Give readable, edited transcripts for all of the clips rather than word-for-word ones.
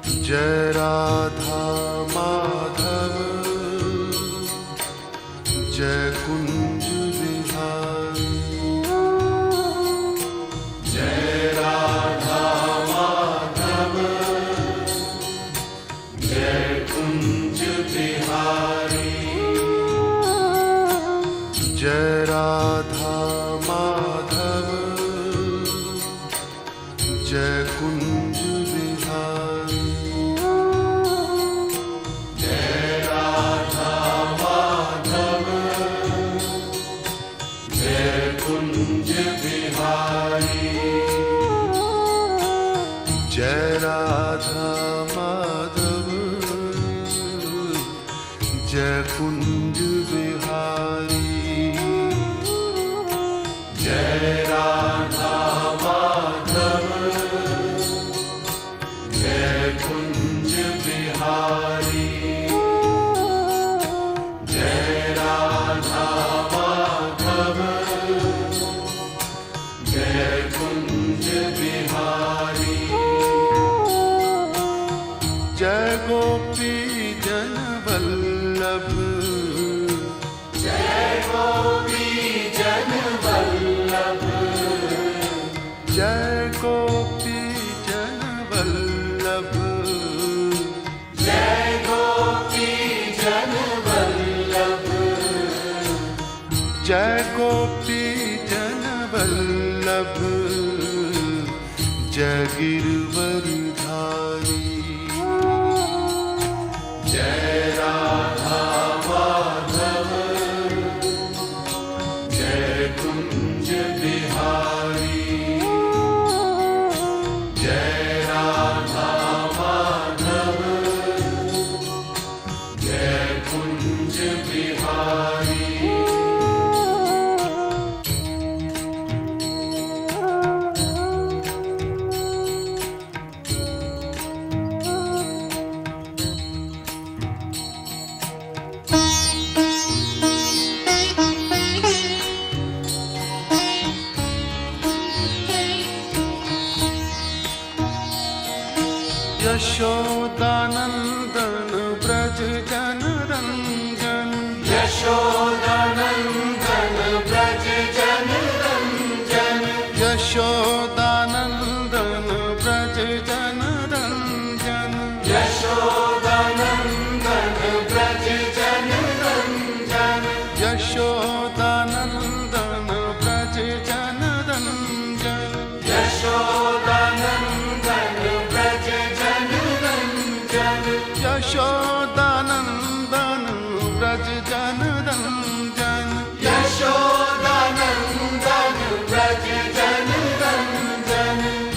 जय राधा माधव जय कुंज बिहारी। जय राधा माधव जय कुंज बिहारी। जय राधा माधव जय कुंज बिहारी। जय राधा माधव जय कुंज बिहारी। जय राधा माधव जय कुंज बिहारी। जय राधा माधव जय कुंज बिहारी। जय राधा माधव जय कुंज बिहारी। जय गोपी जन वल्लभ जय गोपी जन वल्लभ। जय गोपी जन वल्लभ। जय गोपी जन वल्लभ। जय गोपी जन वल्लभ जय गिरवरधारी। जय राधा माधव जय कुंज बिहारी। जय राधा माधव जय कुंज बिहारी। यशोदानंदन ब्रज जन रंजन। यशोदानंदन ब्रज जन रंजन। यशोदानंदन ब्रज जन रंजन। यशोदानंदन ब्रज जन रंजन। यशोदानंदन ब्रज जन रंजन। यशोदानंदन ब्रज जन रंजन। यशोदानंदन ब्रज जन रंजन। यशोदानंदन ब्रज जन रंजन।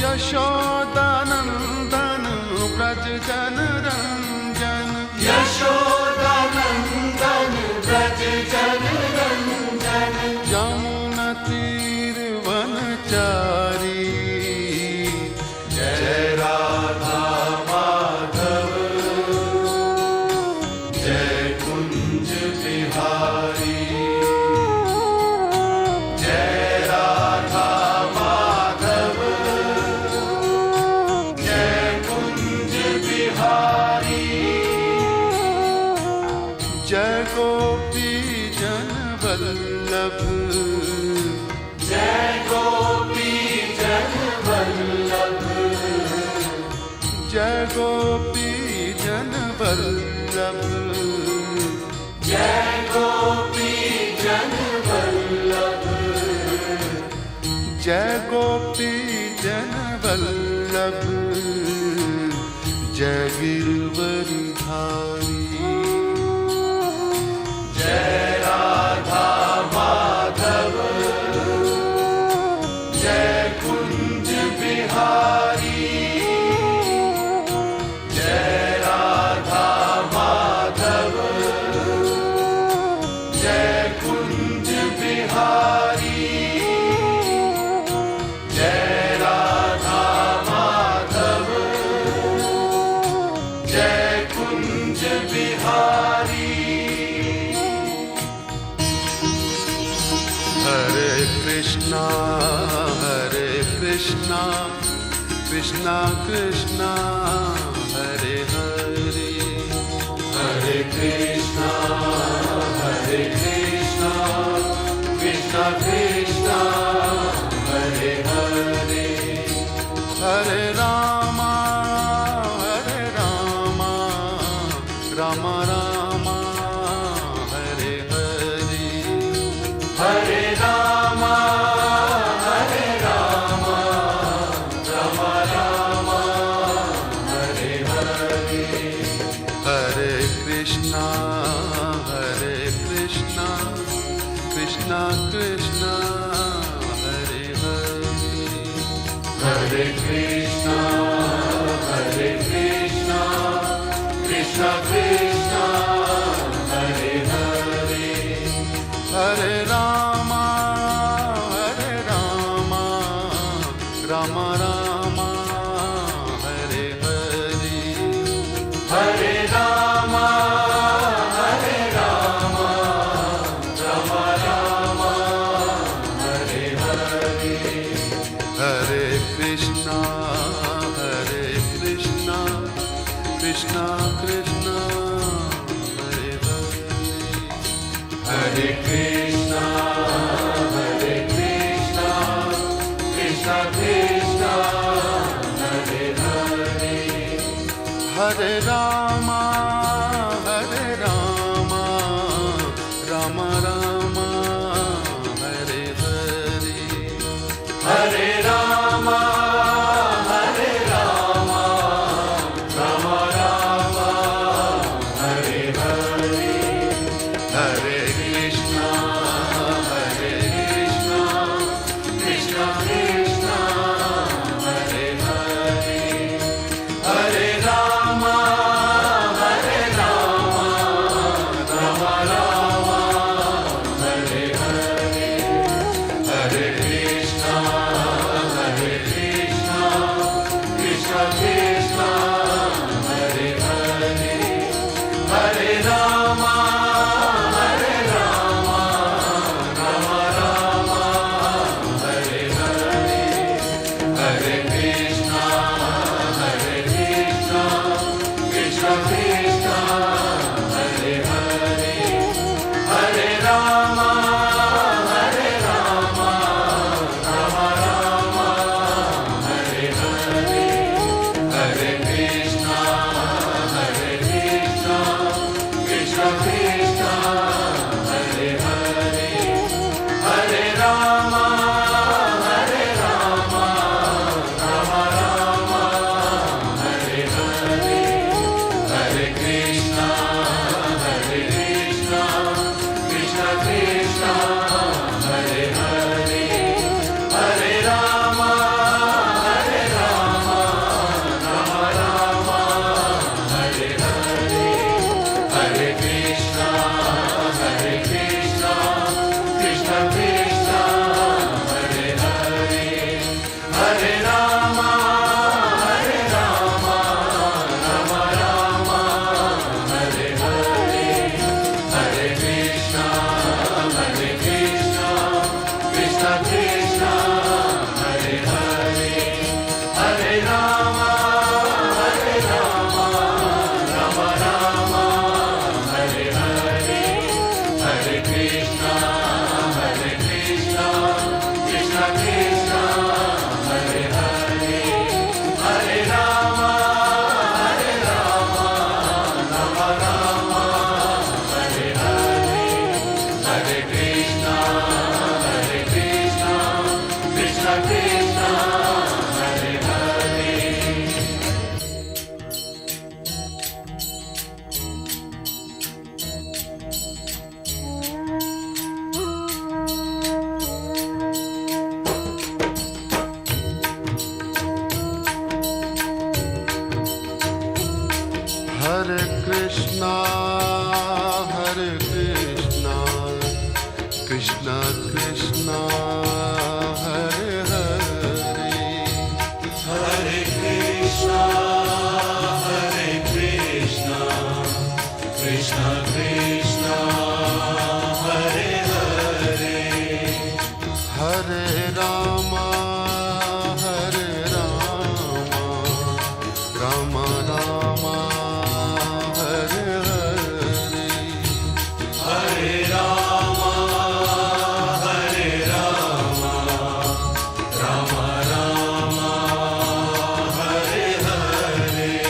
यशोदानंदन ब्रज जन रंजन। यशोदानंदन ब्रज जन रंजन। यमुना तीर वनचारी। जय राधा माधव जय कुंज बिहारी। जय राधा माधव जय कुंज बिहारी। जय गोपी जन वल्लभ। जय गोपी जन वल्लभ। जय गोपी जन वल्लभ। जय गोपी जन वल्लभ। जय गोपी जन वल्लभ जय गिरवरधारी। जय राधा माधव जय कुंज बिहारी। जय राधा माधव जय कुंज बिहारी। जय राधा माधव जय कुंज बिहारी। हरे कृष्णा कृष्णा कृष्णा कृष्णा हरे Rama Rama Hare Hare Hare Rama Hare Rama Rama Rama Hare Hare Hare Krishna Krishna Krishna Hare Hare Hare Krishna Krishna Krishna Hare Hare Hare Rama Rama Rama Hare Hare Hare Rama Rama Rama Hare Hare Hare Krishna Krishna Krishna Hare Hare Hare Krishna Krishna Krishna Hare Hare Hare Rama Rama Rama Hare Hare Hare Rama Hare Krishna Krishna Krishna Hare Hare Hare Krishna Krishna Krishna Hare Hare Hare Rama Rama Rama Hare Hare Hare Rama Rama Rama Hare Hare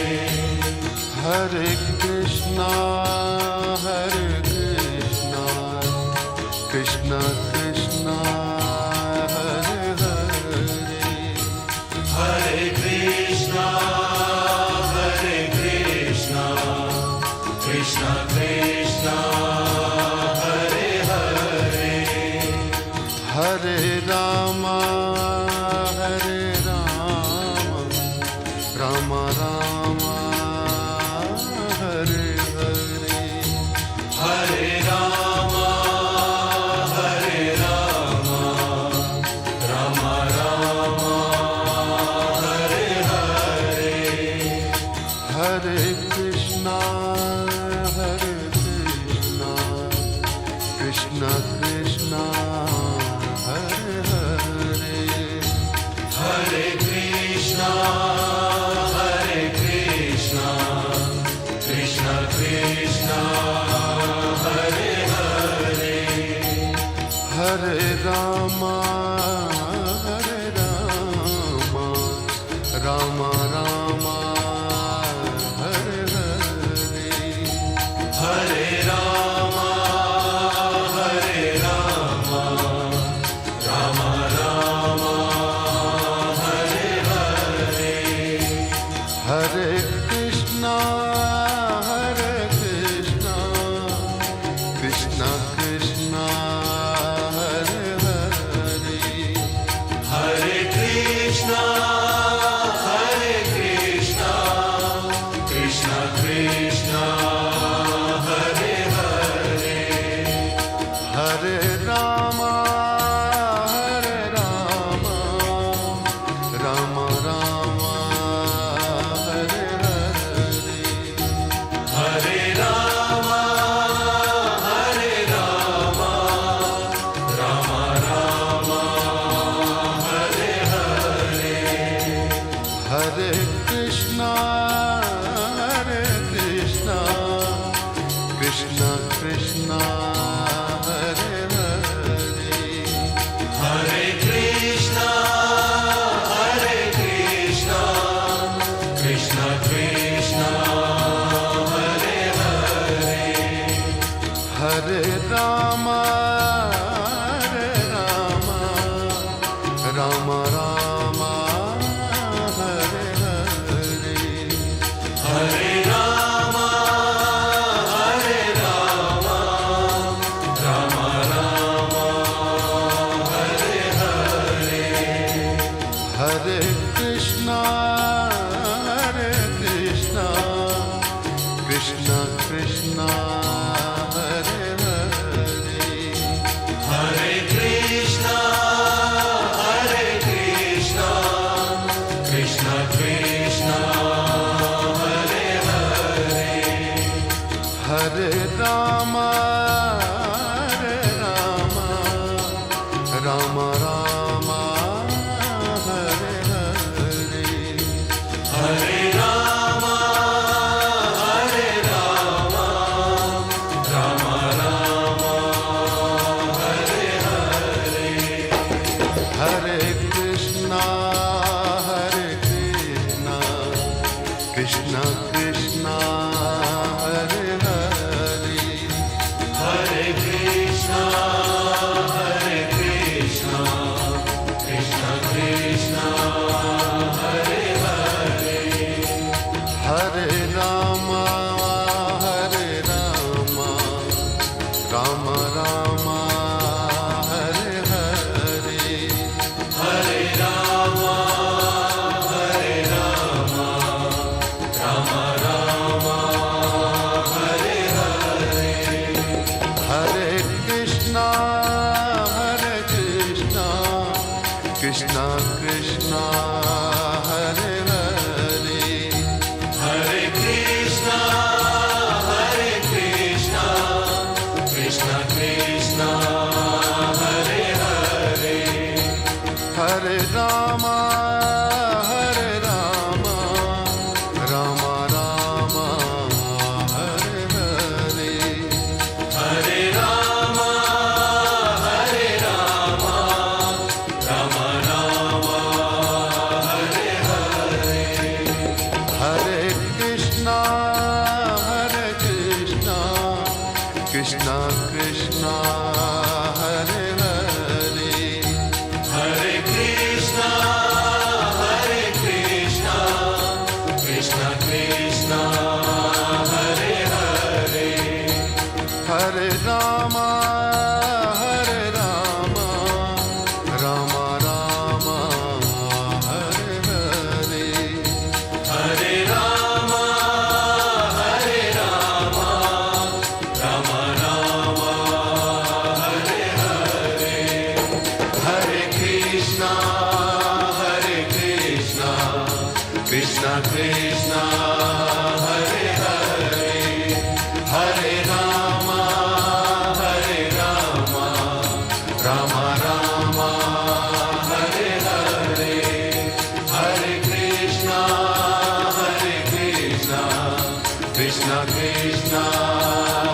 Hare Krishna, Krishna Krishna, Hare Hare, Hare Krishna, Krishna Krishna, Hare Hare, Hare Rama, Rama Rama, Hare Hare, Hare Rama, Rama Rama, Hare Hare, Hare Krishna, Krishna Krishna, Hare Hare, Hare Krishna, Krishna Krishna, Hare Hare, Hare Rama, Rama Rama, Hare Hare, Hare Rama, Rama Rama, Hare Hare, Hare Krishna, Krishna Krishna, Hare Hare, Hare Krishna, Krishna Krishna, Hare Hare, Hare Rama, Rama Rama, Hare Hare, Hare Rama, Rama Rama, Hare Hare, Hare Krishna, Krishna Krishna, Hare Hare, Hare Krishna, Krishna Krishna, Hare Hare, Hare Rama, Rama Rama, Hare Hare, Hare Rama, Rama Rama, Hare Hare, Hare Krishna, Krishna Krishna, Hare Hare, Hare Krishna, Krishna Krishna, Hare Hare, Hare Rama, Rama Rama, Hare Hare, Hare Rama, Rama Rama, Hare Hare, Hare Krishna, Krishna Krishna, Hare Hare, Hare Krishna, Krishna Krishna, Hare Hare, Hare Rama, Rama Rama, Hare Hare, Hare Rama, Rama Rama, Hare Hare, Hare Krishna, Krishna Krishna, Hare Hare, Hare Krishna, Krishna Krishna, Hare Hare, Hare Rama, Rama Rama, Hare Hare, Hare Rama, Rama Rama, Hare Hare, Hare Krishna, Krishna Krishna